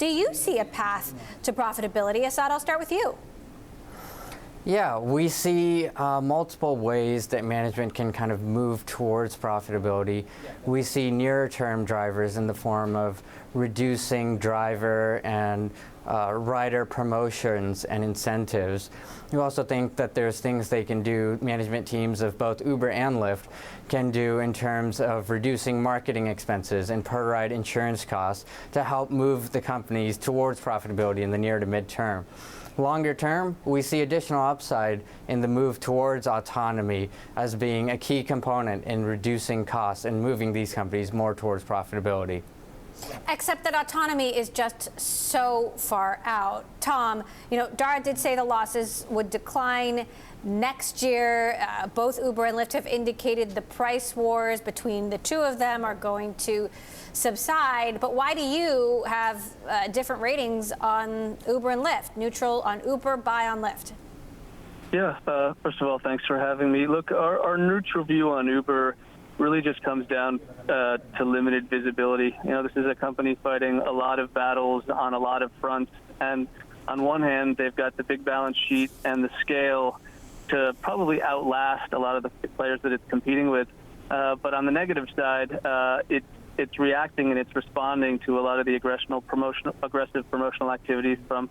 Do you see a path to profitability? Asad, I'll start with you. Yeah, we see multiple ways that management can kind of move towards profitability. We see nearer-term drivers in the form of reducing driver and rider promotions and incentives. We also think that there's things they can do, management teams of both Uber and Lyft can do in terms of reducing marketing expenses and per-ride insurance costs to help move the companies towards profitability in the near to mid-term. Longer term, we see additional upside in the move towards autonomy as being a key component in reducing costs and moving these companies more towards profitability. Except that autonomy is just so far out. Tom, Dara did say the losses would decline next year. Both Uber and Lyft have indicated the price wars between the two of them are going to subside. But why do you have different ratings on Uber and Lyft? Neutral on Uber, buy on Lyft. Yeah, first of all, thanks for having me. Look, our neutral view on Uber really just comes down to limited visibility. This is a company fighting a lot of battles on a lot of fronts. And on one hand, they've got the big balance sheet and the scale to probably outlast a lot of the players that it's competing with. But on the negative side, it's reacting and it's responding to a lot of the aggressive promotional activities from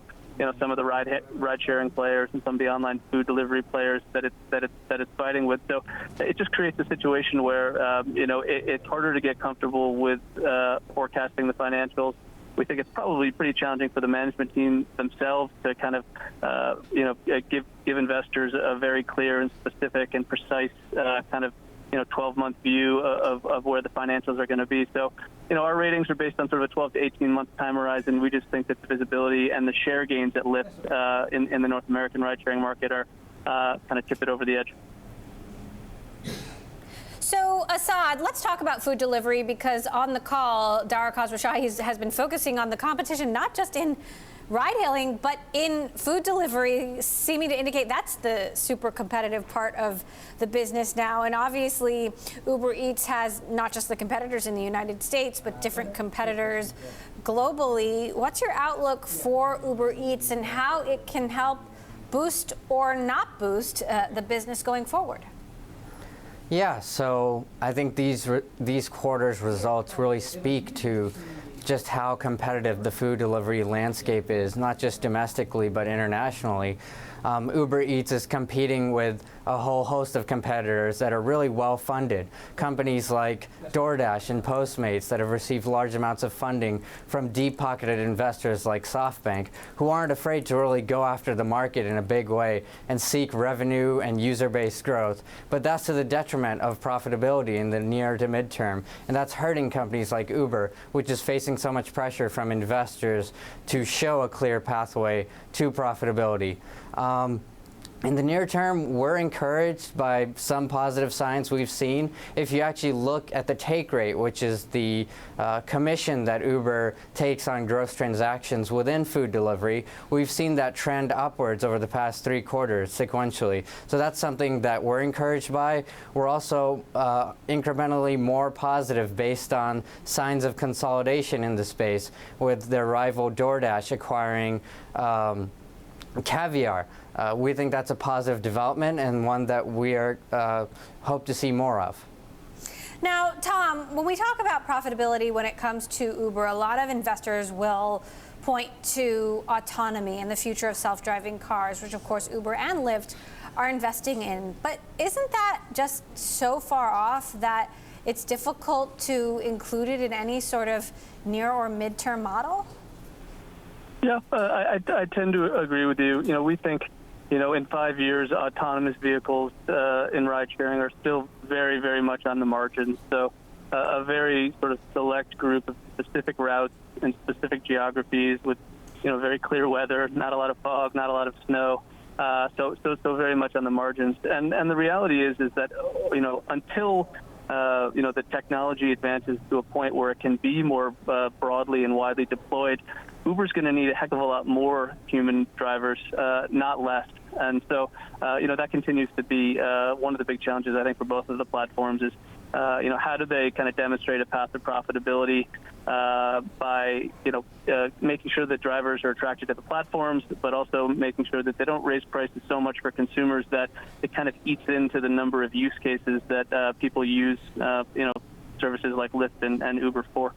some of the ride-sharing players and some of the online food delivery players that it's fighting with. So it just creates a situation where it's harder to get comfortable with forecasting the financials. We think it's probably pretty challenging for the management team themselves to kind of give investors a very clear and specific and precise kind of 12-month view of where the financials are going to be. So, our ratings are based on sort of a 12 to 18-month time horizon. We just think that the visibility and the share gains at Lyft in the North American ride-sharing market are kind of tip it over the edge. So, Asad, let's talk about food delivery, because on the call, Dara Khosrowshahi has been focusing on the competition, not just in ride-hailing, but in food delivery, seeming to indicate that's the super competitive part of the business now. And obviously, Uber Eats has not just the competitors in the United States, but different competitors globally. What's your outlook for Uber Eats and how it can help boost or not boost the business going forward? Yeah, so I think these quarters' results really speak to just how competitive the food delivery landscape is, not just domestically, but internationally. Uber Eats is competing with a whole host of competitors that are really well-funded. Companies like DoorDash and Postmates that have received large amounts of funding from deep-pocketed investors like SoftBank, who aren't afraid to really go after the market in a big way and seek revenue and user-based growth. But that's to the detriment of profitability in the near to midterm. And that's hurting companies like Uber, which is facing so much pressure from investors to show a clear pathway to profitability. In the near term, we're encouraged by some positive signs we've seen. If you actually look at the take rate, which is the commission that Uber takes on gross transactions within food delivery, we've seen that trend upwards over the past 3 quarters sequentially. So that's something that we're encouraged by. We're also incrementally more positive based on signs of consolidation in the space, with their rival DoorDash acquiring Caviar. We think that's a positive development and one that we are hope to see more of. Now, Tom, when we talk about profitability when it comes to Uber, a lot of investors will point to autonomy and the future of self-driving cars, which of course Uber and Lyft are investing in. But isn't that just so far off that it's difficult to include it in any sort of near or midterm model? Yeah, I tend to agree with you. We think, in 5 years, autonomous vehicles in ride-sharing are still very, very much on the margins. So a very sort of select group of specific routes and specific geographies with, very clear weather, not a lot of fog, not a lot of snow. So very much on the margins. And the reality is that, until the technology advances to a point where it can be more broadly and widely deployed, Uber's going to need a heck of a lot more human drivers, not less. And so, that continues to be one of the big challenges, I think, for both of the platforms is how do they kind of demonstrate a path to profitability by making sure that drivers are attracted to the platforms, but also making sure that they don't raise prices so much for consumers that it kind of eats into the number of use cases that people use services like Lyft and Uber for.